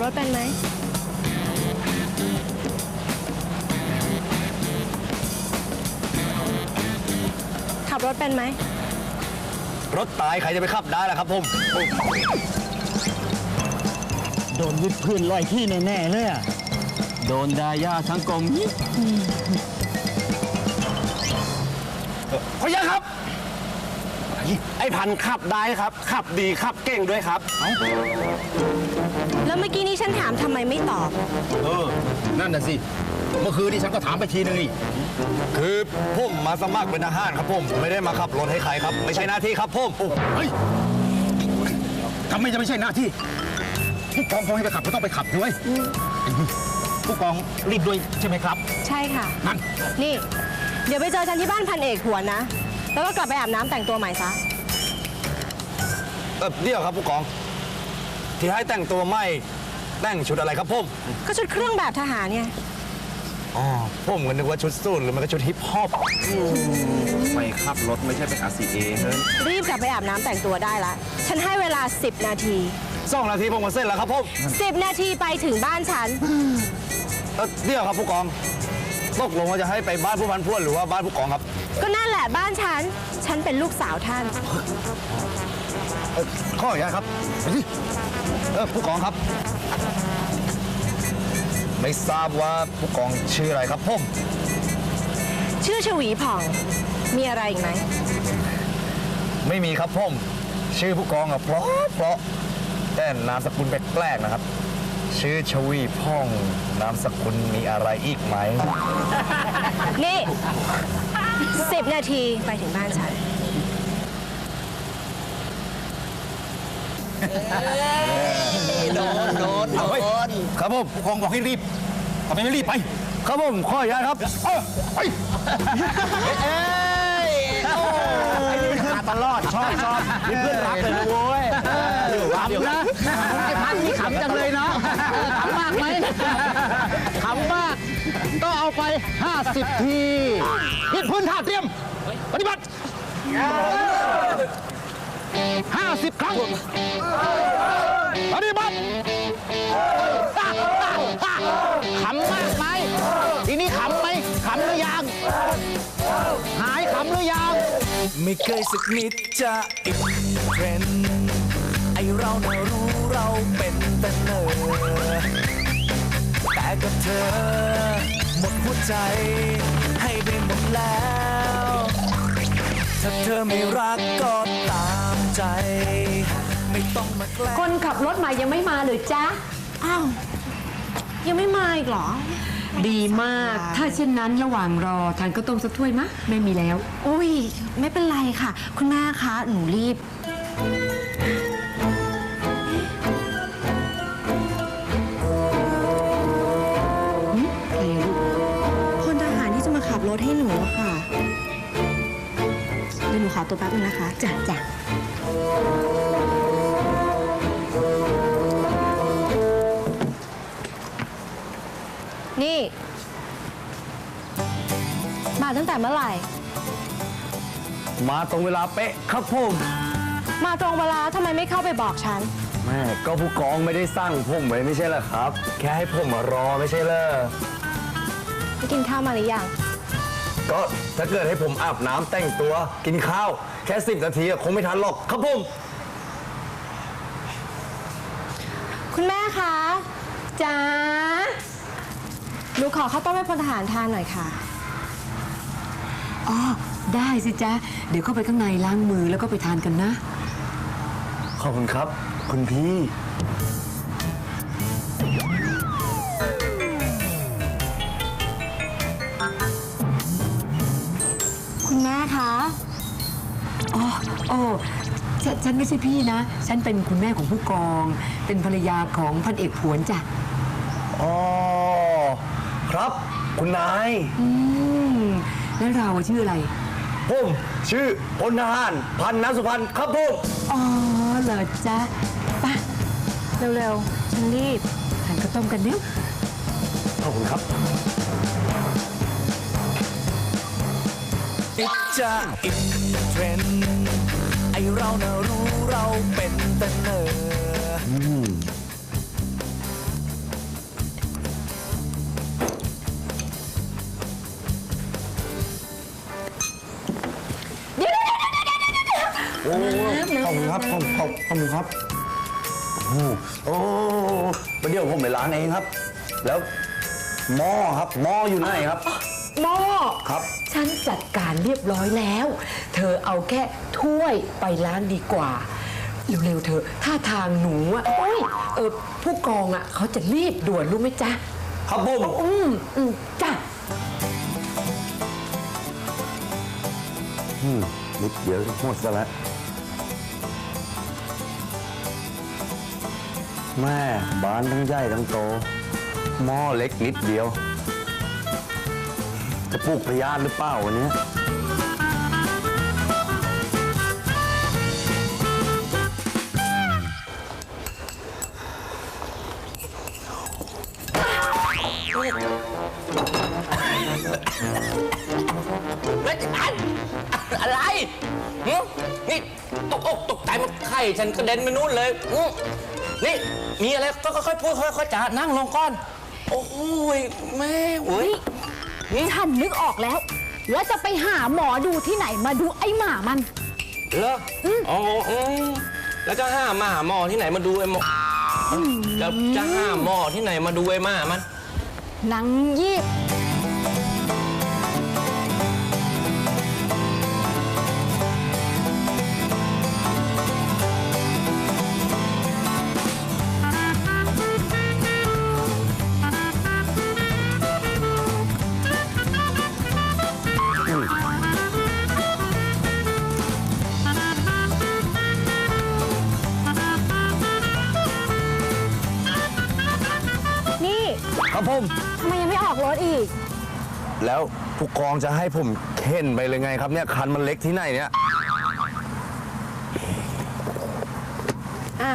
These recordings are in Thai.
ถเป็นไหมขับรถเป็นไหมรถตายใครจะไปขับได้ล่ะครับผมโดนวิดพื้นลอยที่แน่ๆเลยอะโดนดาย่าทั้งกลมขออนุญาตครับไอ้พันขับได้ครับขับดีขับเก่งด้วยครับแล้วเมื่อกี้นี้ฉันถามทำไมไม่ตอบนั่นน่ะสิเมื่อคืนนี้ฉันก็ถามไปทีนึงนี่คือผมมาสมัครเป็นทหารครับผมไม่ได้มาขับรถให้ใครครับไม่ใช่หน้าที่ครับผมเฮ้ยทำไมจะไม่ใช่หน้าที่ผู้กองเขาให้ไปขับก็ต้องไปขับด้วยผู้กองรีบด้วยใช่ไหมครับใช่ค่ะนั่นนี่เดี๋ยวไปเจอฉันที่บ้านพันเอกหวนนะแล้วก็กลับไปอาบน้ำแต่งตัวใหม่ซะเดี๋ยวครับผู้กองที่ให้แต่งตัวใหม่แต่งชุดอะไรครับผมก็ชุดเครื่องแบบทหารไงอ๋อผมก็นึกว่าชุดสูทหรือมันก็ชุดฮิปฮอปไม่ขับรถไม่ใช่เป็น RCA เฮ้ยรีบกลับไปอาบน้ำแต่งตัวได้ละฉันให้เวลา10 นาที2 นาทีผมก็เสร็จแล้วครับผม10 นาทีไปถึงบ้านฉันเดี๋ยวครับผู้กองตกลงว่าจะให้ไปบ้านผู้พันพวนหรือว่าบ้านผู้กองครับก็นั่นแหละบ้านฉันเป็นลูกสาวท่านข้ออย่างครับผู้กองครับไม่ทราบว่าผู้กองชื่ออะไรครับผมชื่อชวีผ่องมีอะไรอีกไหมไม่มีครับผมชื่อผู้กองอะเพราะแต่นามสกุลแปลกๆนะครับชื่อชวีพ่องนามสกุลมีอะไรอีกไหมนี่10 นาทีไปถึงบ้านฉันโดนครับผมผู้กองบอกให้รีบทำไมไม่รีบไปครับผมข้อใหญ่ครับไปตลอดชอบมีเพื่อนรักเลยนะโว้ยขำนะไอ้พันนี่ขำจังเลยเนาะขำมากไหมขำมากก็เอาไป50 ทียืดพื้นท่าเตรียมปฏิบัติ50 ครั้งปฏิบัติขำมากไหมทีนี้ขำไหมขำหรือยังหายขำหรือยังไม่เคยสักนิดจะอินเทรนด์ไอเราน่ะรู้เราเป็นแต่เนอแต่กับเธอหมดหัวใจให้ไปหมดแล้วถ้าเธอไม่รักก็ตามใจไม่ต้องมาแกล้งคนขับรถใหม่ยังไม่มาเลยจ๊ะอ้าวยังไม่มาอีกเหรอดีมากถ้าเช่นนั้นระหว่างรอทานข้าวต้มสักถ้วยมะไม่มีแล้วอุ้ยไม่เป็นไรค่ะคุณแม่คะหนูรีบใครลูกคนทหารที่จะมาขับรถให้หนูค่ะเดี๋ยวหนูขอตัวแป๊บนึงนะคะจ้ะนี่มาตั้งแต่เมื่อไหร่มาตรงเวลาเป๊ะครับผมมาตรงเวลาทำไมไม่เข้าไปบอกฉันแม่ก็ผู้กองไม่ได้สั่งผมไว้ไม่ใช่เหรอครับแค่ให้ผมมารอไม่ใช่เหรอไปกินข้าวมาหรือยังก็ถ้าเกิดให้ผมอาบน้ำแต่งตัวกินข้าวแค่10 นาทีคงไม่ทันหรอกครับผมคุณแม่คะจ๋าหนูขอข้าวต้มให้พลทหารทานหน่อยค่ะอ๋อได้สิจ๊ะเดี๋ยวเข้าไปข้างในล้างมือแล้วก็ไปทานกันนะขอบคุณครับคุณพี่คุณแม่คะอ๋อฉันไม่ใช่พี่นะฉันเป็นคุณแม่ของผู้กองเป็นภรรยาของพันเอกผวนจ้ะอ๋อครับคุณนายแล้วเราชื่ออะไรผมชื่อพลทหารพันนสุพรรณครับผมอ๋อเหรอจ๊ะไปเร็วๆฉันรีบทานข้าวต้มกันเนี่ยขอบคุณครับจะอินเทรนด์ไอเราน่ะรู้เราเป็นแต่เนอ ครับผมครับโอ้ประเดี๋ยวผมไปล้างเองครับ แล้วหม้อครับหม้ออยู่ไหนครับ หม้อ ครับ ฉันจัดการเรียบร้อยแล้ว เธอเอาแค่ถ้วยไปล้างดีกว่า เร็วๆเธอท่าทางหนูอ่ะโอ้ยผู้กองอ่ะเขาจะรีบด่วนรู้ไหมจ๊ะ ครับผม จ้ะ นิดเดียวหมดซะแล้วแม่บ้านทั้งใหญ่ทั้งโตหม้อเล็กนิดเดียว จะปลูกพยาธิหรือเปล่าวันนี้อะไรหึนี่ตกอกตกใจมันไข่ฉันกระเด็นไปนู่นเลยนี่มีอะไรก็ค่อยๆพูดค่อยๆจานั่งลงก่อน โอ้ยแม่โอ้ย ฉันนึกออกแล้ว ว่าจะไปหาหมอดูที่ไหนมาดูไอ้หมามัน เหรออ๋อแล้วจะหาหมอที่ไหนมาดูไอ้หมอแล้วจะหาหมอที่ไหนมาดูไอ้หมามัน หนังยีบ นี่ ครับผม ทำไมยังไม่ออกรถอีก แล้วผู้กองจะให้ผมเข็นไปเลยไงครับเนี่ยคันมันเล็กที่ไหนเนี่ย อ่ะ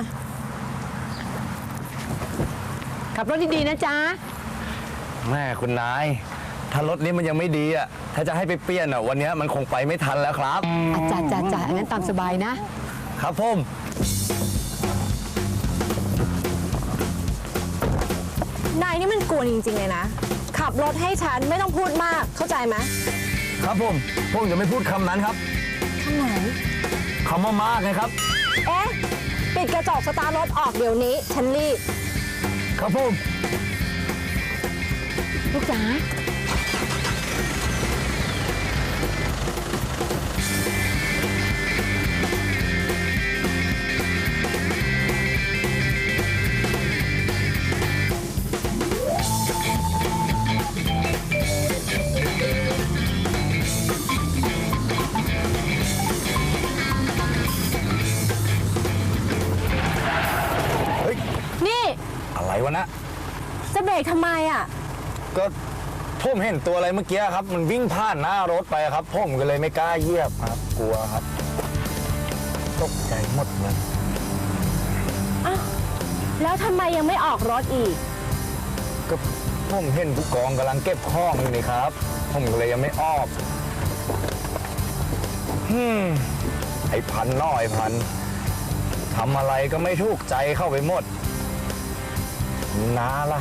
ขับรถดีๆนะจ๊ะ แม่คุณนาย ถ้ารถนี้มันยังไม่ดีอ่ะถ้าจะให้ไปเปลี่ยนอ่ะวันนี้มันคงไปไม่ทันแล้วครับ จ้างั้นตามสบายนะ ครับผม นายนี่มันกวนจริงๆเลยนะ ขับรถให้ฉันไม่ต้องพูดมาก เข้าใจไหม ครับผมจะไม่พูดคำนั้นครับ คำไหน คำว่ามากนะครับ เอ๊ะ ปิดกระจกสตาร์ทรถออกเดี๋ยวนี้ ฉันรีบ ครับผม ลูกจ๋า เฮ้ย นี่ อะไรวะนะ จะเบรกทำไมอ่ะ ก็ผมเห็นตัวอะไรเมื่อกี้ครับ มันวิ่งผ่านหน้ารถไปครับผมก็เลยไม่กล้าเหยียบครับ กลัวครับ ตกใจหมดเลย แล้วทำไมยังไม่ออกรถอีก ก็ผมเห็นผู้กองกำลังเก็บข้องอยู่นี่ครับ ผมก็เลยยังไม่ออกไอ้พันน้อยพันทำอะไรก็ไม่ถูกใจเข้าไปหมดน้าล่ะ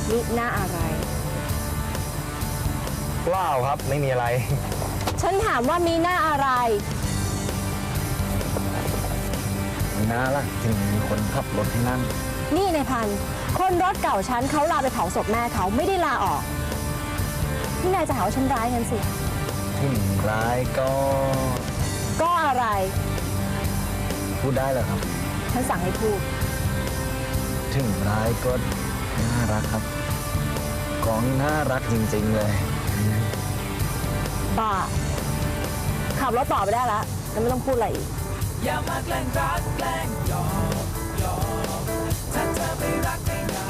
นี่หน้าอะไร เปล่าครับไม่มีอะไร ฉันถามว่ามีหน้าอะไร น้าล่ะถึงมีคนขับรถให้นั่ง นี่ในพันธุ์คนรถเก่าฉันเขาลาไปเผาศพแม่เขาไม่ได้ลาออก นี่นายจะหาว่าฉันร้ายกันสิ ถึงร้ายก็ ก็อะไร พูดได้เหรอครับ ฉันสั่งให้พูด ถึงร้ายก็น่ารักครับกองนี่น่ารักจริงๆเลย บ้า ขับรถต่อไปได้แล้วแล้วไม่ต้องพูดอะไรอีก อย่ามาแกล้งรักแกล้งหยอกถ้าเธอไม่รักไม่ได้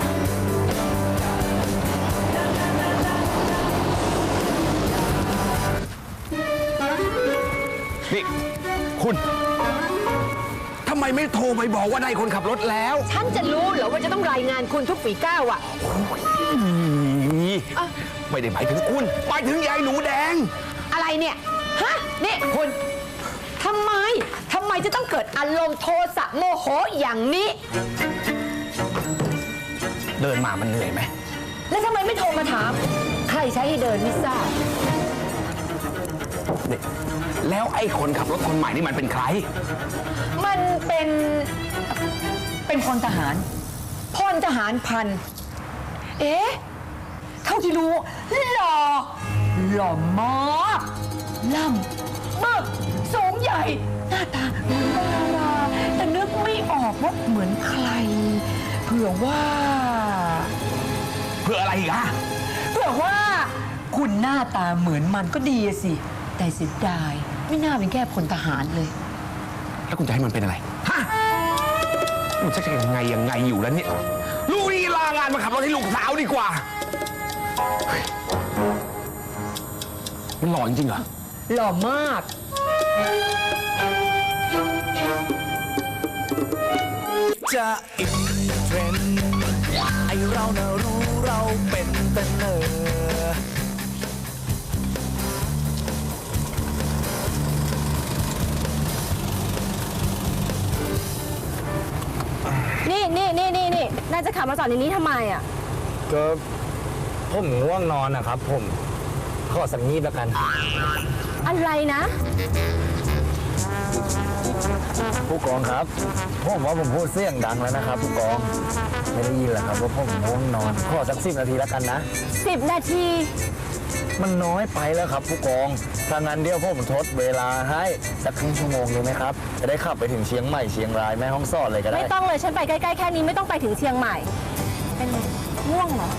นี่คุณทำไมไม่โทรไปบอกว่าได้คนขับรถแล้ว ฉันจะรู้เหรอว่าจะต้องรายงานคุณทุกฝีก้าวอ่ะ ไม่ได้หมายถึงคุณหมายถึงยายหนูแดง อะไรเนี่ย ฮะ นี่คุณทำไมจะต้องเกิดอารมณ์โทสะโมโหอย่างนี้ เดินมามันเหนื่อยไหม แล้วทำไมไม่โทรมาถาม ใครใช้ให้เดินไม่ทราบ นี่แล้วไอ้คนขับรถคนใหม่นี่มันเป็นใคร มันเป็นพลทหารพลทหารพัน เอ๊ะเท่าที่รู้หล่อมากล่ำบึกสูงใหญ่ หน้าตาเหมือนดาราแต่นึกไม่ออกว่าเหมือนใคร เผื่อว่า เพื่ออะไรอีกอะ เผื่อว่าคุณหน้าตาเหมือนมันก็ดีอะสิ แต่เสียดายไม่น่าเป็นแค่พลทหารเลย แล้วคุณจะให้มันเป็นอะไร ฮะ มันจะยังไงอยู่แล้วเนี่ย ลูกนี่ลางานมาขับรถให้ลูกสาวดีกว่าเฮ้ยมันหล่อจริงๆเหรอ หล่อมาก จะอินเทรนด์ไอเราน่ะรู้เราเป็นแต่เนอ นี่นายจะขับมาจอดในนี้ทำไมอ่ะ ก็ผมง่วงนอนนะครับ ผมขอสักนิดแล้วกัน อะไรนะ ผู้กองครับ ผมว่าผมพูดเสียงดังแล้วนะครับ ผู้กองไม่ได้ยินเหรอครับว่าผมง่วงนอนขอสัก10 นาทีแล้วกันนะ 10 นาที มันน้อยไปแล้วครับ ผู้กองถ้างั้นเดี๋ยวผมทดเวลาให้สักครึ่งชั่วโมงเลยไหมครับจะได้ขับไปถึงเชียงใหม่เชียงรายแม่ฮ่องสอนเลยก็ได้ ไม่ต้องเลยฉันไปใกล้ๆแค่นี้ไม่ต้องไปถึงเชียงใหม่ เป็นง่วงเหรอ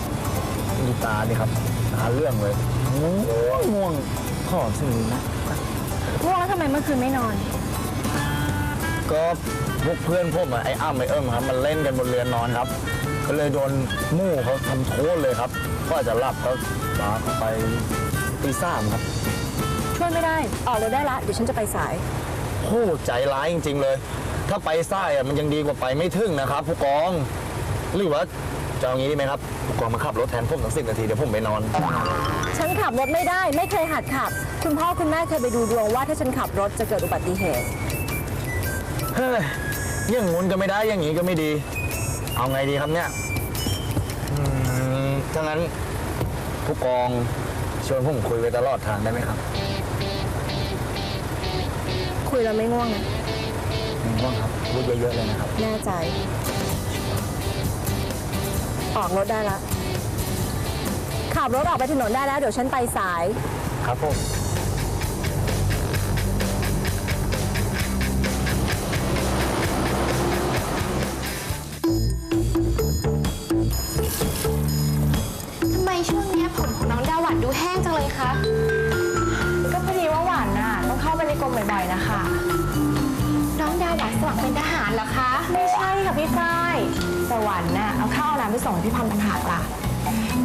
มีตาดิครับหาเรื่องเลยง่วงขอถึงนะ ง่วงแล้วทำไมเมื่อคืนไม่นอน ก็พวกเพื่อนผมอะไอ้อ้ำไอ้ครับมันเล่นกันบนเรือนนอนครับ ก็เลยโดนหมู่เขาทำโทษเลยครับก็อาจจะหลับก็ลาเข้าไปตี3ครับ ช่วยไม่ได้ ออกเลยได้ละ เดี๋ยวฉันจะไปสาย โหใจร้ายจริงๆเลย ถ้าไปซ่ายอะมันยังดีกว่าไปไม่ถึงนะครับ ผู้กองหรือว่าจะเอางี้ดีไหมครับผู้กองมาขับรถแทนผมสัก10 นาทีเดี๋ยวผมไปนอน ฉันขับรถไม่ได้ ไม่เคยหัดขับ คุณพ่อคุณแม่เคยไปดูดวงว่าถ้าฉันขับรถจะเกิดอุบัติเหตุ เฮ้ยอย่างงู้นก็ไม่ได้อย่างงี้ก็ไม่ดี เอาไงดีครับเนี่ยถ้างั้นผู้กองชวนผมคุยไปตลอดทางได้ไหมครับ คุยแล้วไม่ง่วงนะ ไม่ง่วงครับพูดเยอะๆเลยนะครับ แน่ใจ ออกรถได้ละ ขับรถออกไปถนนได้แล้ว เดี๋ยวฉันไปสาย ครับผม ทำไมช่วงเนี้ยผลของน้องดาหวันดูแห้งจังเลยคะ ก็พอดีว่าหวานน่ะต้องเข้าไปในกรมบ่อยๆนะคะ น้องดาหวันสมัครเป็นทหารเหรอคะ ไม่ใช่ค่ะพี่ฝ้ายแต่หวานน่ะเอาข้าวเอาน้ำไปส่งให้พี่พันธ์ต่างหากล่ะ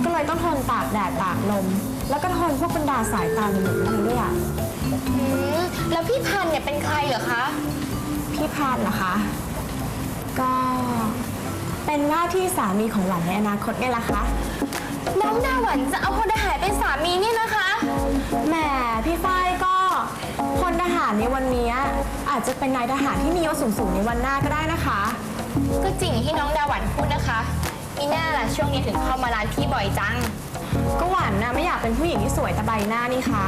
ก็เลยต้องทนตากแดดตากลม แล้วก็ทนพวกบรรดาสายตาในหมู่นี้ด้วยอ่ะ แล้วพี่พันธุ์เนี่ยเป็นใครเหรอคะ พี่พันธ์นะคะ ก็เป็นว่าที่สามีของหวานในอนาคตไงล่ะคะ น้องดาหวันจะเอาพลทหารเป็นสามีเนี่ยนะคะ แหมพี่ฝ้ายก็พลทหารในวันนี้อาจจะเป็นนายทหารที่มียศสูงๆในวันหน้าก็ได้นะคะ ก็จริงที่น้องดาหวันพูดนะคะมีหน้าล่ะช่วงนี้ถึงเข้ามาร้านพี่บ่อยจัง ก็หวานนะไม่อยากเป็นผู้หญิงที่สวยแต่ใบหน้านี่คะ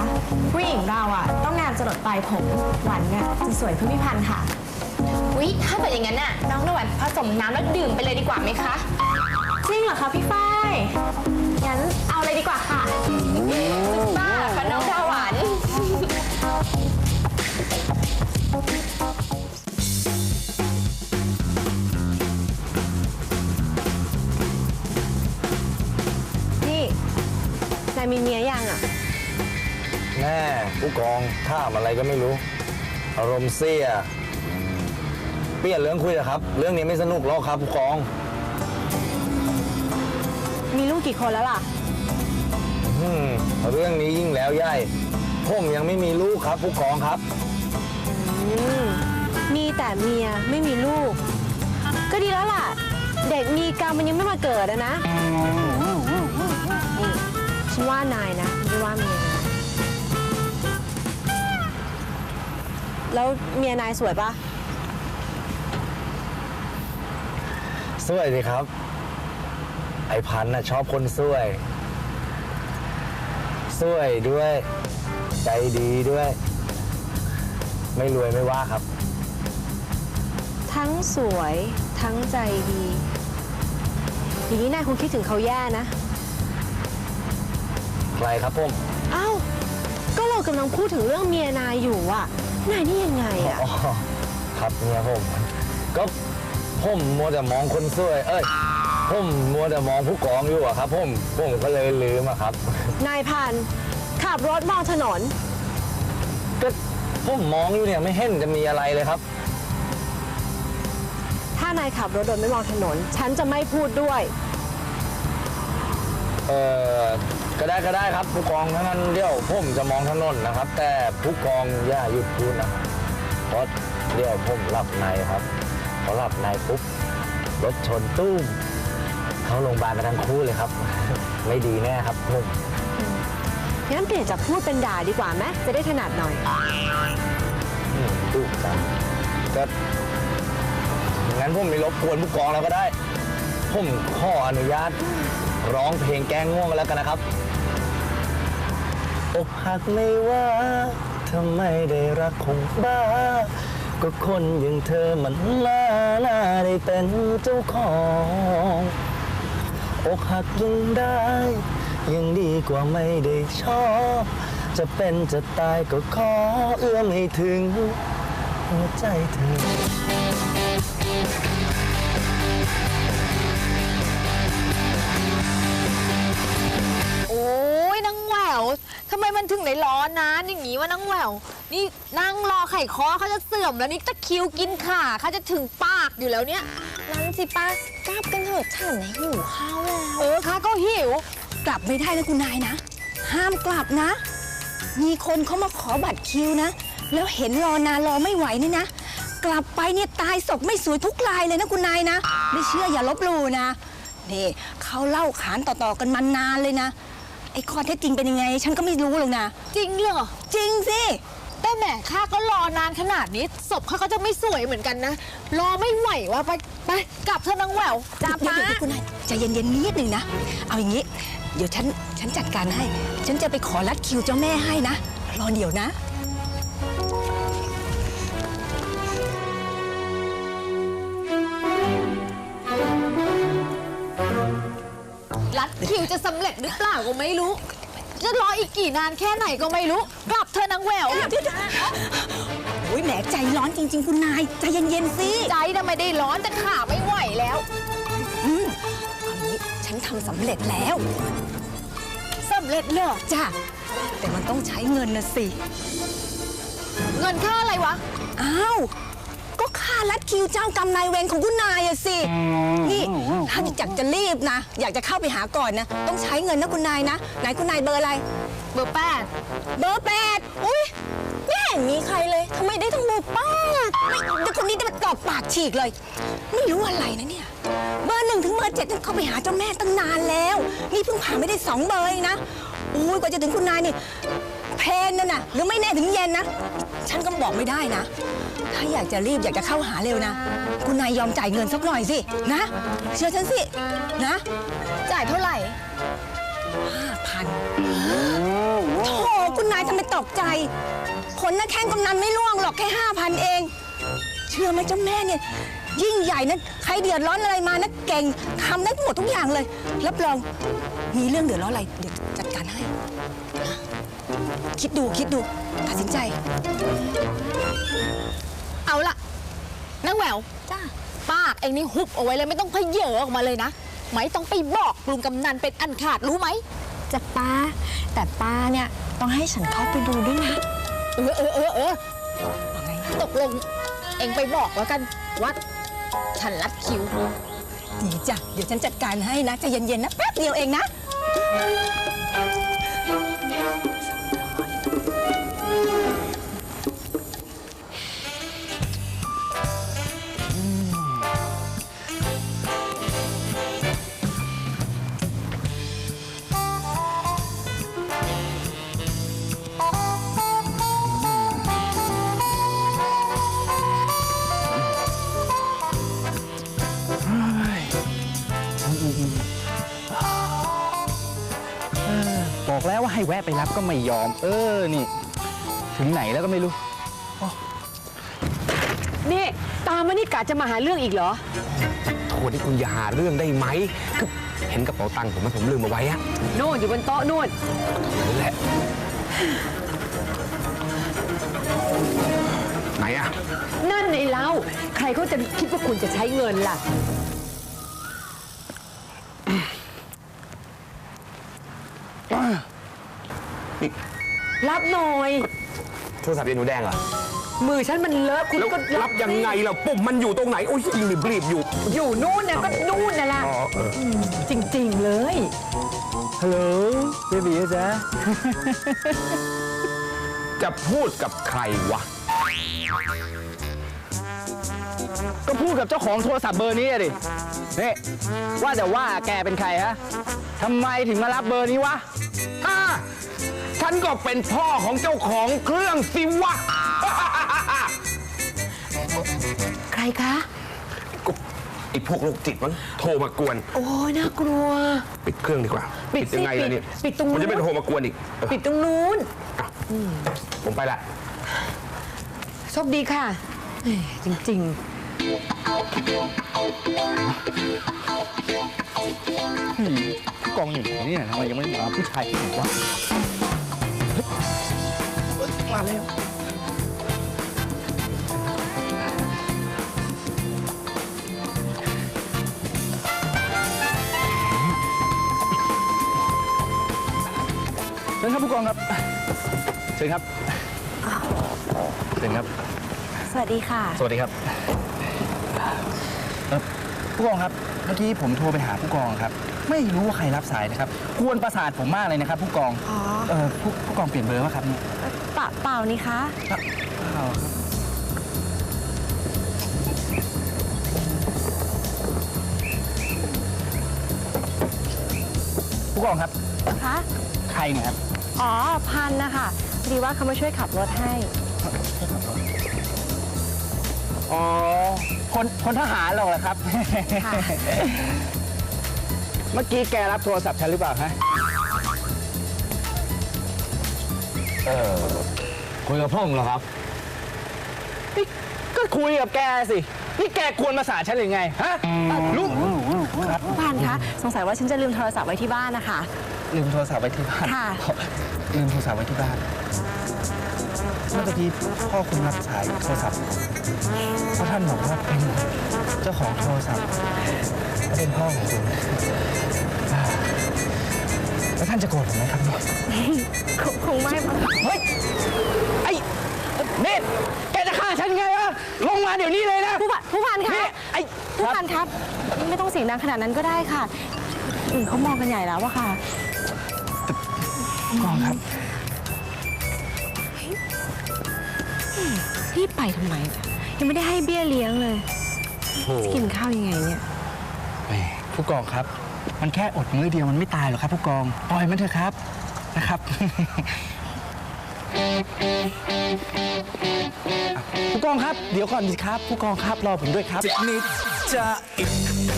ผู้หญิงเราอ่ะต้องงามจรดปลายผมหวานเนี่ยจะสวยเพื่อพี่พันธ์ค่ะ อุ๊ยถ้าเกิดอย่างนั้นน่ะน้องดาหวันผสมน้ำแล้วดื่มไปเลยดีกว่าไหมคะ จริงเหรอคะพี่ฝ้ายงั้นเอาเลยดีกว่าค่ะ บ้าค่ะน้องดาหวัน นี่นายมีเมียยังอ่ะ แม่ผู้กองท่ามอะไรก็ไม่รู้ อารมณ์เสียเปลี่ยนเรื่องคุยเถอะครับ เรื่องนี้ไม่สนุกหรอกครับผู้กอง มีลูกกี่คนแล้วล่ะ เรื่องนี้ยิ่งแล้วใหญ่ผมยังไม่มีลูกครับผู้กองครับ มีแต่เมียไม่มีลูก ก็ดีแล้วล่ะ เด็กมีกรรมมันยังไม่มาเกิดอะนะนี่ฉันว่านายนะไม่ว่าเมียนะแล้วเมียนายสวยปะ สวยสิครับ ไอ้พันธุ์น่ะชอบคนสวย สวยด้วย ใจดีด้วย ไม่รวยไม่ว่าครับ ทั้งสวยทั้งใจดีอย่างนี้นายคงคิดถึงเขาแย่นะ ใครครับผม เอ้าก็เรากำลังพูดถึงเรื่องเมียนายอยู่อะนายนี่ยังไงอะ อ๋อครับเมียผมก็ผมมัวแต่มองคนสวย ผมมัวแต่มองผู้กองอยู่อะครับผมก็เลยลืมอะครับ นายพันธุ์ขับรถมองถนน ก็ผมมองอยู่เนี่ยไม่เห็นจะมีอะไรเลยครับ ถ้านายขับรถโดยไม่มองถนน ฉันจะไม่พูดด้วย ก็ได้ครับผู้กองทั้งนั้นเดี๋ยวผมจะมองถนนนะครับ แต่ผู้กองอย่าหยุดพูดนะเพราะเดี๋ยวผมหลับในครับพอหลับในปุ๊บรถชนตู้มเข้าโรงพยาบาลกันทั้งคู่เลยครับ ไม่ดีแน่ครับผม งั้นเปลี่ยนจากพูดเป็นด่าดีกว่าไหมจะได้ถนัดหน่อย ดุจังก็งั้นผมไม่รบกวนผู้กองแล้วก็ได้ ผมขออนุญาตร้องเพลงแก้ง่วงกันแล้วกันนะครับอกหักไม่ว่าทำไมได้รักคงบ้า ก็คนอย่างเธอมันน่าได้เป็นเจ้าของอกหักยังได้ยังดีกว่าไม่ได้ชอบจะเป็นจะตายก็ขอเอื้อมให้ถึงหัวใจเธอ โอ้ยนางแหววทำไมมันถึงได้ร้อนนะอย่างงี้ว่านางแหววนี่นั่งรอไข่คอเขาจะเสื่อมแล้วนี่ตะคริวกินขาเขาจะถึงปากอยู่แล้วเนี่ย นั่นสิป้ากลับกันเถอะฉันหิวข้าวแล้ว ข้าก็หิว กลับไม่ได้นะคุณนายนะ ห้ามกลับนะ มีคนเขามาขอบัตรคิวนะ แล้วเห็นรอนานรอไม่ไหวนี่นะ กลับไปเนี่ยตายศพไม่สวยทุกรายเลยนะคุณนายนะ ไม่เชื่ออย่าลบหลู่นะนี่เขาเล่าขานต่อๆกันมานานเลยนะ ไอ้ข้อเท็จจริงเป็นยังไง ฉันก็ไม่รู้หรอกนะ จริงเหรอ จริงสิ แต่แหมข้าก็รอนานขนาดนี้ศพเขาก็จะไม่สวยเหมือนกันนะ รอไม่ไหวว่ะไปกลับเถอะนางแหววจ้า เดี๋ยว ป้า เดี๋ยวคุณนายใจเย็นๆนิดหนึ่งนะ เอาอย่างนี้ เดี๋ยวฉันจัดการให้ ฉันจะไปขอรัดคิวเจ้าแม่ให้นะ รอเดี๋ยวนะ รัดคิวจะสำเร็จหรือเปล่าก็ไม่รู้ จะรออีกกี่นานแค่ไหนก็ไม่รู้ กลับเถอะนางแหวว โอ้ยแหมใจร้อนจริงๆ คุณนาย ใจเย็นๆสิ ใจน่ะไม่ได้ร้อนแต่ขาไม่ไหวแล้ว เอางี้ฉันทำสำเร็จแล้ว สำเร็จเหรอ จ้ะแต่มันต้องใช้เงินนะสิ เงินค่าอะไรวะ อ้าว ก็ค่ารัดคิวเจ้ากรรมนายเวรของคุณนายอะสิ นี่ถ้าอยากจะรีบนะ อยากจะเข้าไปหาก่อนนะ ต้องใช้เงินนะคุณนายนะ ไหนคุณนายเบอร์อะไร เบอร์ เบอร์ 8อุ้ยไม่เห็นมีใครเลยทำไมได้ทั้งเบอร์8ไม่เดี๋ยวคนนี้จะมาตอบปากฉีกเลย ไม่รู้อะไรนะเนี่ย เบอร์ 1 ถึงเบอร์ 7นั่นเข้าไปหาเจ้าแม่ตั้งนานแล้ว นี่เพิ่งผ่านไม่ได้2 เบอร์เองนะอุ้ยกว่าจะถึงคุณนายนี่เพนนั่นน่ะหรือไม่แน่ถึงเย็นนะ ฉันก็บอกไม่ได้นะ ถ้าอยากจะรีบอยากจะเข้าหาเร็วนะ คุณนายยอมจ่ายเงินสักหน่อยสินะ เชื่อฉันสินะ 8จ่ายเท่าไหร่ 5,000โธ่คุณนายทำไมตกใจขนหน้าแข้งกำนันไม่ล่วงหรอกแค่ 5,000 เอง เชื่อไหมเจ้าแม่เนี่ย ยิ่งใหญ่นะใครเดือดร้อนอะไรมานะเก่งทำได้หมดทุกอย่างเลย รับรองมีเรื่องเดือดร้อนอะไรเดี๋ยวจัดการให้นะคิดดูตัดสินใจ เอาล่ะนางแหวว จ้า ปากเองนี่หุบเอาไว้เลยไม่ต้องเพเยอออกมาเลยนะ ไม่ต้องไปบอกลุงกำนันเป็นอันขาดรู้ไหม จะป้า แต่ป้าเนี่ยต้องให้ฉันเข้าไปดูด้วยนะ ตกลงเองไปบอกแล้วกันว่าฉันรัดคิว ดีจ้ะเดี๋ยวฉันจัดการให้นะใจเย็นๆนะแป๊บเดียวเองนะ บอกแล้วว่าให้แวะไปรับก็ไม่ยอม นี่ ถึงไหนแล้วก็ไม่รู้ นี่ตามมานี่กะจะมาหาเรื่องอีกเหรอ โทษที่คุณอย่าหาเรื่องได้ไหมคือเห็นกระเป๋าตังค์ผมไหมผมลืมเอาไว้อะ โน่นอยู่บนโต๊ะนู่น นั่นแหละไหนอะ นั่นไอ้เล้าใครเขาจะคิดว่าคุณจะใช้เงินล่ะ รับหน่อย โทรศัพท์ยายหนูแดงเหรอ มือฉันมันเลอะคุณ แล้ว ก็ รับยังไงล่ะปุ่มมันอยู่ตรงไหนโอ้ยรีบอยู่ อยู่นู่นน่ะก็นู่นน่ะล่ะ อ๋อเออ จริงๆเลย ฮัลโหลเบบีจ๊ะ จะพูดกับใครวะ ก็พูดกับเจ้าของโทรศัพท์เบอร์นี้อะดินี่ว่าแต่ว่าแกเป็นใครฮะทำไมถึงมารับเบอร์นี้วะ ฉันก็เป็นพ่อของเจ้าของเครื่องสิวะ ใครคะ ก็ไอ้พวกโรคจิตมันโทรมากวน โอ้ยน่ากลัว ปิดเครื่องดีกว่า ปิดสิ ยังไงล่ะเนี่ย ปิดตรงนู้น มันจะไม่โทรมากวนอีกเออ ปิดตรงนู้น อ่ะผมไปละ โชคดีค่ะแหมจริง กองอยู่นี่ทำไมยังไม่มาผู้ชายที่ไหนวะมาแล้ว เชิญครับผู้กองครับ เชิญครับ เชิญครับ สวัสดีค่ะ สวัสดีครับผู้กองครับ เมื่อกี้ผมโทรไปหาผู้กองครับ ไม่รู้ว่าใครรับสายนะครับกวนประสาทผมมากเลยนะครับ ผู้กอง อ๋อ ผู้กองเปลี่ยนเบอร์ไหมครับเนี่ย เปล่านี่คะ เปล่าครับผู้กองครับ คะ ใครเนี่ยครับ อ๋อ พันนะคะพอดีว่าเขามาช่วยขับรถให้ อ๋อ คนทหารเราเหรอครับ ค่ะ เมื่อกี้แกรับโทรศัพท์ฉันหรือเปล่าฮะ คุยกับผมเหรอครับ นี่ก็คุยกับแกสิ นี่แกกวนประสาทฉันหรือไง ฮะลูกครับ ผู้พันคะ สงสัยว่าฉันจะลืมโทรศัพท์ไว้ที่บ้านนะคะ ลืมโทรศัพท์ไว้ที่บ้าน ค่ะ ลืมโทรศัพท์ไว้ที่บ้าน เมื่อกี้พ่อคุณรับสายโทรศัพท์เพราะท่านบอกว่าเป็นเจ้าของโทรศัพท์และเป็นพ่อของคุณแล้วท่านจะโกรธผมไหมครับเนี่ย คงไม่มั้ง เฮ้ย ไอ้เนตรแกจะฆ่าฉันไงวะลงมาเดี๋ยวนี้เลยนะ ผู้พันคะ นี่ไอ้ ผู้พันครับ ไม่ต้องเสียงดังขนาดนั้นก็ได้ค่ะอื่นเขามองกันใหญ่แล้วอะค่ะ กองครับ รีบไปทำไมเนี่ยยังไม่ได้ให้เบี้ยเลี้ยงเลยจะกินข้าวยังไงเนี่ย ผู้กองครับ มันแค่อดมื้อเดียวมันไม่ตายหรอกครับ ผู้กองปล่อยมันเถอะครับนะครับ ผู้กองครับ เดี๋ยวก่อนสิครับ ผู้กองครับรอผมด้วยครับ จะนิดจะอิน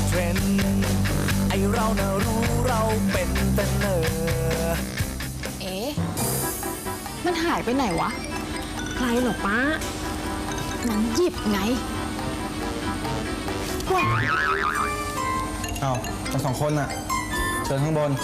เทรนด์ไอเราน่ะรู้เราเป็นแต่เนอ เอ๊ะ มันหายไปไหนวะ ใครเหรอป้า น้ำหยิบไง อ้าวทั้งสองคนน่ะ เชิญข้างบน ๆ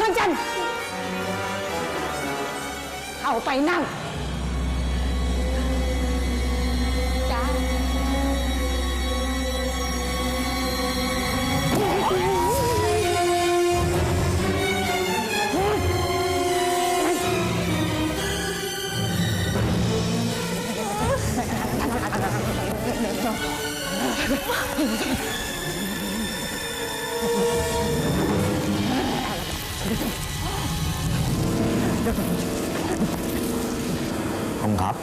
นั่งจัน เข้าไปนั่ง ผมครับ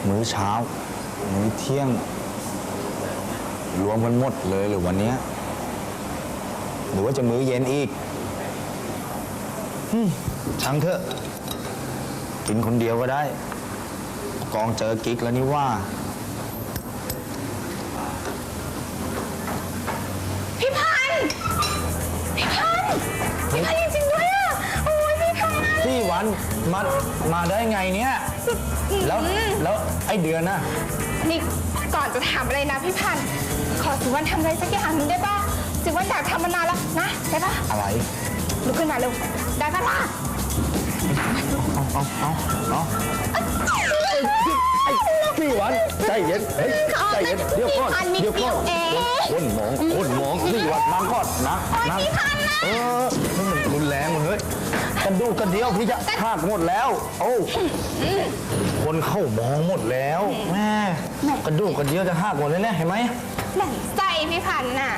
มื้อเช้า มื้อเที่ยง รวมกันหมดเลยหรือวันเนี้ยหรือว่าจะมื้อเย็นอีกช่างเถอะ กินคนเดียวก็ได้ กองเจอกิ๊กแล้วนี่ว่า พี่พันธุ์พี่พันธุ์พี่พันธุ์จริงๆด้วยอ่ะ โอ้ยพี่พันธุ์ พี่วันมาได้ไงเนี่ยแล้วไอ้เดือนน่ะ นี่ก่อนจะถามอะไรนะพี่พันธุ์ขอสิวันทำอะไรสักอย่างหนึงได้ป่ะสิวันอยากทำมานานแล้วนะได้ป่ะ อะไร ลุกขึ้นมาเร็วได้ป่ะล่ะ พี่วันใจเย็นเฮ้ยใจเย็นเดี๋ยวก่อนเดี๋ยวก่อนคนมองพี่วันนั่งก่อนนะนี่มันรุนแรงหมดเลยกันดูกันเดียวพี่จะหักหมดแล้วโอ้คนเข้ามองหมดแล้วแม่กระดูกกระเดียวจะหักหมดเลยเนี่ยเห็นไหม หมั่นไส้พี่พันธุ์น่ะ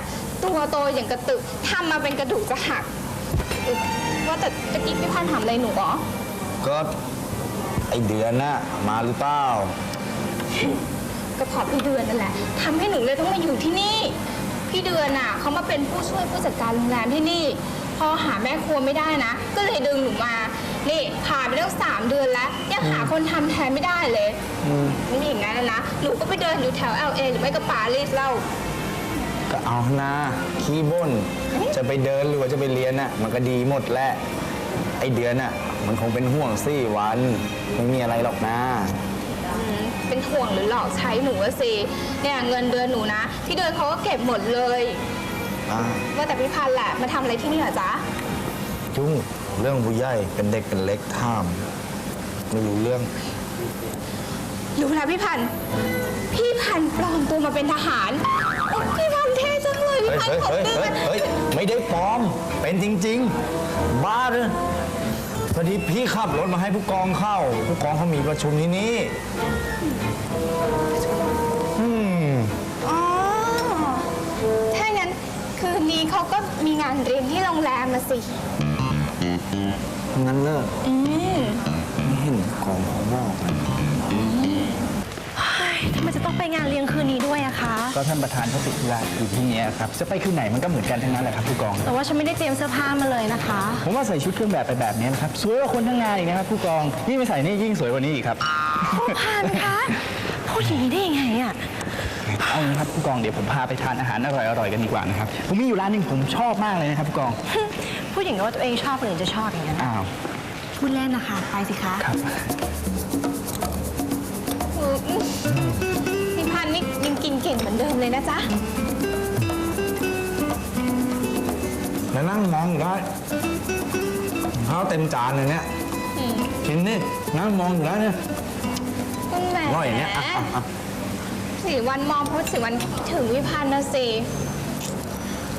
ตัวโตอย่างกระตึกทำมาเป็นกระดูกจะหักว่าแต่ตะกี้พี่พันธุ์ถามอะไรหนูเหรอ ก็ไอเดือนน่ะมาหรือเปล่า ก็เพราะพี่เดือนนั่นแหละทำให้หนูเลยต้องมาอยู่ที่นี่ พี่เดือนน่ะเขามาเป็นผู้ช่วยผู้จัดการโรงแรมที่นี่ พอหาแม่ครัวไม่ได้นะ ก็เลยดึงหนูมา นี่ผ่านไปตั้ง3 เดือนแล้วยังหาคนทำแทนไม่ได้เลยไม่มีอย่างนั้นนะหนูก็ไปเดินอยู่แถว LA หรือไม่ก็ปารีสเล่า ก็เอานะขี้บ่นจะไปเดินหรือว่าจะไปเรียนน่ะมันก็ดีหมดแหละไอเดือนน่ะมันคงเป็นห่วง4 วันไม่มีอะไรหรอกนะ เป็นห่วงหรือหลอกใช้หนูอะสิเนี่ยเงินเดือนหนูนะพี่เดือนเขาก็เก็บหมดเลย ว่าแต่พี่พันธุ์แหละมาทำอะไรที่นี่เหรอจ๊ะ จุ้งเรื่องผู้ใหญ่เป็นเด็กเป็นเล็กท่ามไม่รู้เรื่อง รู้แล้วพี่พันธุ์ปลอมตัวมาเป็นทหารโอ๊ยพี่พันธุ์เท่จังเลยพี่พันธุ์ขอบเตือน เฮ้ยไม่ได้ปลอมเป็นจริงๆบ้าเลยพอดีพี่ขับรถมาให้ผู้กองเข้าผู้กองเขามีประชุมที่นี่ อ๋อถ้างั้นคืนนี้เขาก็มีงานเรียนที่โรงแรมมาสิ งั้นเลิกไม่เห็นกองเขาบอกเลย ทำไมจะต้องไปงานเลี้ยงคืนนี้ด้วยอะคะ ก็ท่านประธานเขาติดธุระอยู่ที่นี้ครับจะไปคืนไหนมันก็เหมือนกันทั้งนั้นแหละครับผู้กอง แต่ว่าฉันไม่ได้เตรียมเสื้อผ้ามาเลยนะคะ ผมว่าใส่ชุดเครื่องแบบไปแบบนี้นะครับสวยกว่าคนทั้งงานอีกนะครับผู้กองยิ่งไม่ใส่นี่ยิ่งสวยกว่านี้อีกครับ ผู้พันคะพูดอย่างนี้ได้ยังไงอะ เอางี้ครับผู้กองเดี๋ยวผมพาไปทานอาหารอร่อยๆกันดีกว่านะครับผมมีอยู่ร้านหนึงผมชอบมากเลยนะครับผู้กอง พูดอย่างนี้ว่าตัวเองชอบคนอื่นจะชอบอย่างนั้น อ้าว พูดเล่นนะคะไปสิคะ ครับ พี่พันธุ์นี่ยังกินเก่งเหมือนเดิมเลยนะจ๊ะ แล้วนั่งมองอยู่ได้ข้าวเต็มจานเลยเนี่ยกินนี่นั่งมองอยู่ได้เนี่ย คุณแหม อร่อยอย่างเงี้ยอ่ะ สีวันมองเพราะสีวันคิดถึงพี่พันธุ์นะสิ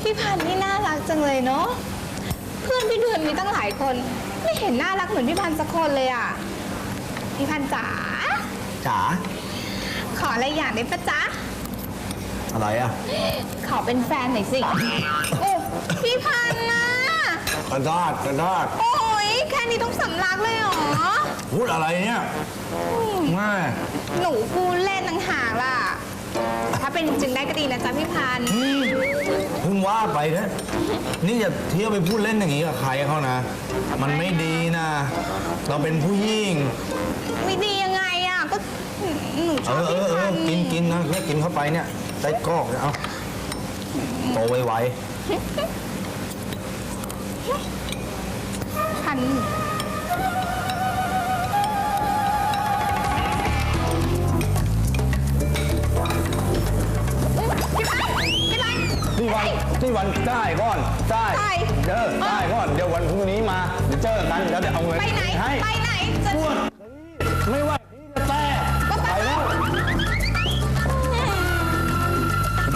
พี่พันธุ์นี่น่ารักจังเลยเนาะเพื่อนพี่เดือนมีตั้งหลายคน ไม่เห็นน่ารักเหมือนพี่พันธุ์สักคนเลยอ่ะพี่พันธุ์จ๋า จ๋า ขออะไรอย่างได้ปะจ๊ะ อะไรอ่ะ ขอเป็นแฟนหน่อยสิโอ้พี่พันธุ์นะ กระดาษ โอ้ยแค่นี้ต้องสำลักเลยเหรอ พูดอะไรเนี่ยแม่ หนูพูดเล่นต่างหากล่ะ ถ้าเป็นจริงได้ก็ดีนะจ๊ะพี่พันธุ์ เพิ่งว่าไปนะนี่อย่าเที่ยวไปพูดเล่นอย่างนี้กับใครเขานะ มันไม่ดีนะ เราเป็นผู้หญิง ไม่ดียังไงอ่ะ ก็หนูชอบพี่พันธุ์ กินนะแค่กินเข้าไปเนี่ยได้กรอกเนี่ยเอาโตไว พันธุ์ ๆที่วันได้ก่อนได้ได้ก่อนเดี๋ยววันพรุ่งนี้มาเดี๋ยวเจอกันแล้วเดี๋ยวเอาเงิน ไปไหน ให้ ไปไหนจะ ปวดไม่ไหวพี่จะแต่ไปแล้ว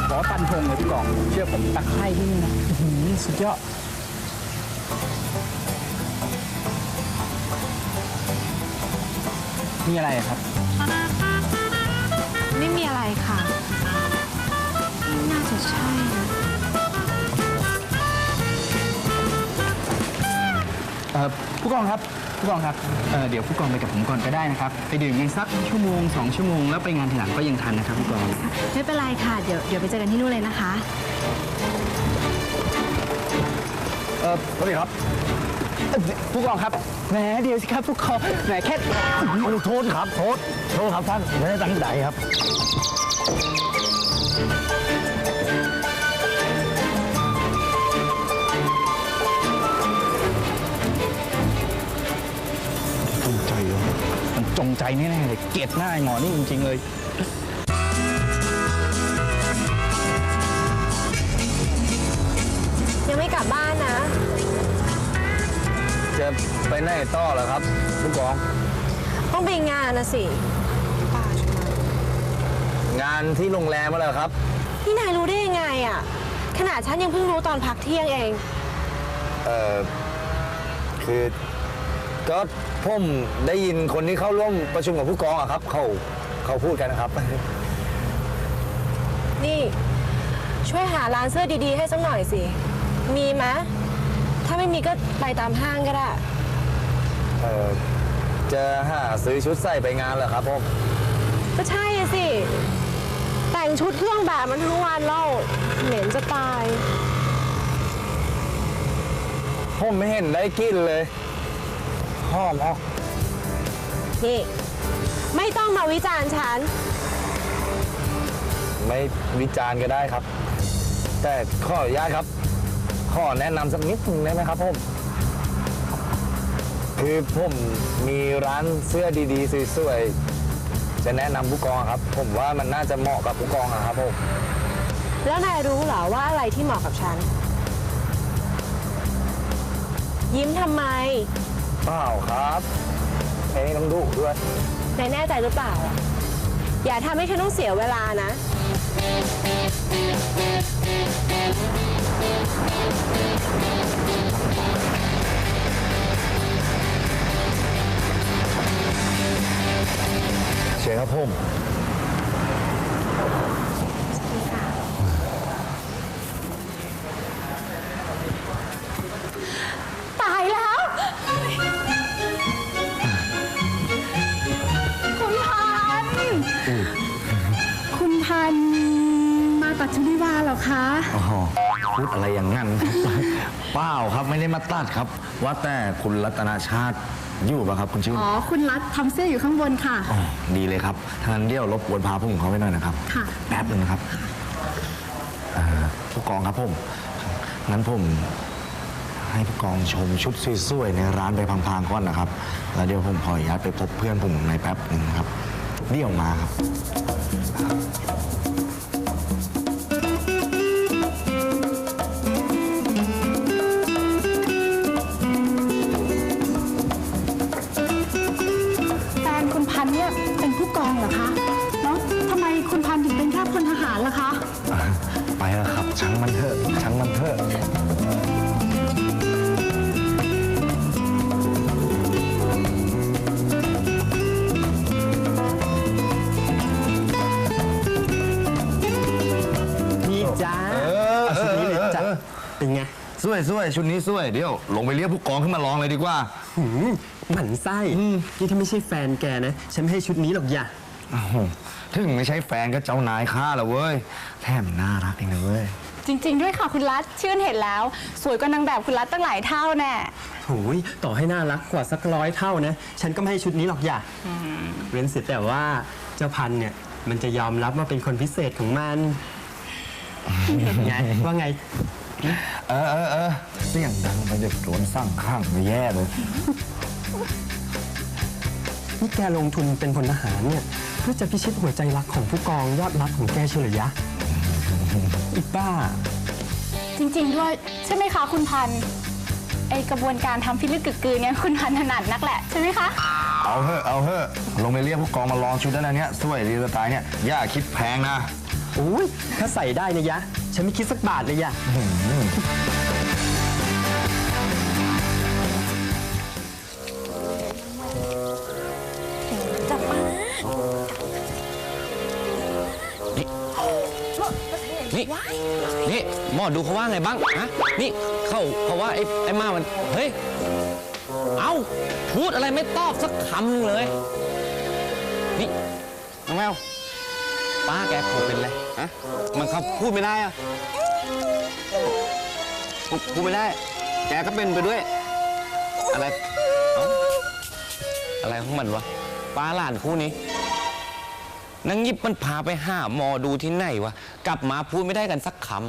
ขอฟันธงเลยผู้กองเชื่อผมตะไคร้ที่นี่นะสุดยอดมีอะไรครับ นี่ ผู้กองครับผู้กองครับเดี๋ยวผู้กองไปกับผมก่อนก็ได้นะครับไปดื่มกันสักชั่วโมง2 ชั่วโมงแล้วไปงานทีหลังก็ยังทันนะครับผู้กอง ไม่เป็นไรค่ะ เดี๋ยวไปเจอกันที่นู่นเลยนะคะ สวัสดีครับ ผู้กองครับแหมเดี๋ยวสิครับผู้กองแหมแค่ โทษครับโทษครับท่านไม่ได้ตั้งใจครับจงใจเหรอมันจงใจแน่ๆเลยเกลียดหน้าไอ้หมอนี่จริงๆเลยยังไม่กลับบ้านนะ จะไปไหนต่อเหรอครับผู้กอง ต้องไปงานนะสิ งานที่โรงแรมมาแล้วครับ พี่นายรู้ได้ยังไงอะขนาดฉันยังเพิ่งรู้ตอนพักเที่ยงเอง คือก็ผมได้ยินคนที่เข้าร่วมประชุมกับผู้กองอะครับเขาพูดกันนะครับ นี่ช่วยหาร้านเสื้อดีๆให้สักหน่อยสิ มีไหมถ้าไม่มีก็ไปตามห้างก็ได้ จะหาซื้อชุดใส่ไปงานเหรอครับผม ก็ใช่อะสิ แต่งชุดเครื่องแบบมันทั้งวันเล่าเหม็นจะตาย ผมไม่เห็นได้กินเลยหอมออก นี่ไม่ต้องมาวิจารณ์ฉัน ไม่วิจารณ์ก็ได้ครับ แต่ขออนุญาตครับ ขอแนะนำสักนิดหนึงได้ไหมครับผมคือผมมีร้านเสื้อดีๆสวยๆจะแนะนำผู้กองครับ ผมว่ามันน่าจะเหมาะกับผู้กองอะครับผม แล้วนายรู้เหรอว่าอะไรที่เหมาะกับฉัน ยิ้มทำไม เปล่าครับไอ้น้ำดุด้วย นายแน่ใจหรือเปล่าอะอย่าทำให้ฉันต้องเสียเวลานะ เชิญครับผม ตายแล้ว คุณพันธุ์คุณพันธุ์มาตัดชุดวิวาเหรอคะ อ๋อพูดอะไรอย่างนั้น เปล่าครับไม่ได้มาตัดครับ ว่าแต่คุณรัตนาชาติอยู่ป่ะครับคุณชิว อ๋อ คุณรัฐทำเสื้ออยู่ข้างบนค่ะ อ๋อดีเลยครับทางนั้นเดี๋ยวรบกวนพาผู้หญิงเขาไปหน่อยนะครับ ค่ะ แป๊บหนึ่งนะครับผู้กองครับผมงั้นผมให้ผู้กองชมชุดสวยๆในร้านไปพังๆก่อนนะครับ แล้วเดี๋ยวผมขออนุญาตไปพบเพื่อนผมในแป๊บหนึ่งครับเดี๋ยวมาครับ แฟนคุณพันธุ์เนี่ยเป็นผู้กองเหรอคะ แล้วทำไมคุณพันธุ์ถึงเป็นแค่พลทหารล่ะคะ ไปแล้วครับช่างมันเถอะช่างมันเถอะ นี่จ้าชุดนี้เลยจ้าเป็นไง สวยชุดนี้สวยเดี๋ยวลงไปเรียกผู้กองขึ้นมาลองเลยดีกว่า หมั่นไส้นี่ถ้าไม่ใช่แฟนแกนะ ฉันไม่ให้ชุดนี้หรอกอย่า อ้าวถึงไม่ใช่แฟนก็เจ้านายข้าละเว้ยแถมน่ารักเองนะเว้ย จริง ๆ ด้วยค่ะคุณรัฐชื่นเห็นแล้ว สวยกว่านางแบบคุณรัฐตั้งหลายเท่าแน่ โอ้ยต่อให้น่ารักกว่าสัก100 เท่านะ ฉันก็ไม่ให้ชุดนี้หรอกอย่าเว้นเสียแต่ว่าเจ้าพันธุ์เนี่ย มันจะยอมรับว่าเป็นคนพิเศษของมัน ไงว่าไง เสียงดังไปเด็กโดนสร้างข้างไม่แย่เลย นี่แกลงทุนเป็นพลทหารเนี่ย เพื่อจะพิชิตหัวใจรักของผู้กองยอดรักของแกเฉลยยะอีบ้า จริง ๆ ด้วยใช่ไหมคะคุณพันธุ์ไอกระบวนการทำพิลึกกึกกือเนี่ยคุณพันธุ์ถนัดนักแหละใช่ไหมคะ เอาเถอะลงไปเรียกผู้กองมาลองชุดนั้นเนี่ยสวยดีสไตล์เนี่ยอย่าคิดแพงนะ โอ้ยถ้าใส่ได้นะยะ ฉันไม่คิดสักบาทเลยยะ นี่หมอดูเขาว่าไงบ้างฮะนี่เขาว่าไอ้มามันเฮ้ย พูดอะไรไม่ตอบสักคำเลย นี่น้องแมวป้าแกโผล่เป็นไรฮะมันเขาพูดไม่ได้อะพูดไม่ได้ แกก็เป็นไปด้วย อะไรอะไรของมันวะป้าหลานคู่นี้นางยิบมันพาไปหาหมอดูที่ไหนวะกลับมาพูดไม่ได้กันสักคำ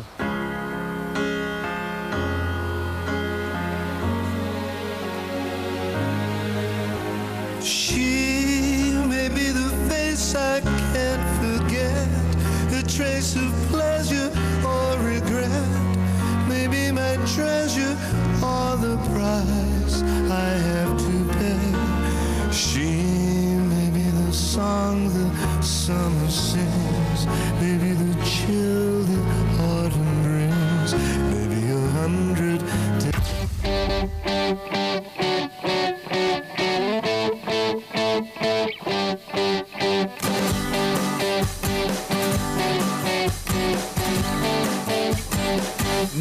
She may be the face I can't forget, a trace of pleasure or regret, maybe my treasure or the price I have to pay. She may be the song the summer sings, maybe the chill the autumn brings, maybe 100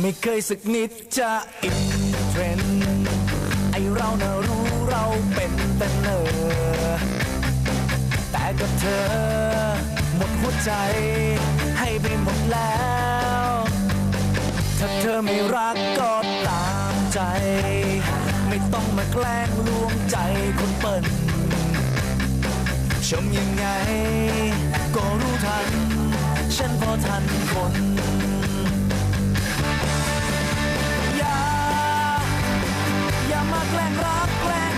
ไม่เคยสักนิดจะอินเทรนด์ไอเราน่ะรู้เราเป็นแต่เนอแต่กับเธอหมดหัวใจให้ไปหมดแล้วถ้าเธอไม่รักก็ตามใจไม่ต้องมาแกล้งลวงใจคนเปิ่นชมยังไงก็รู้ทันฉันพอทันคนอย่ามาแกล้งรักแกล้ง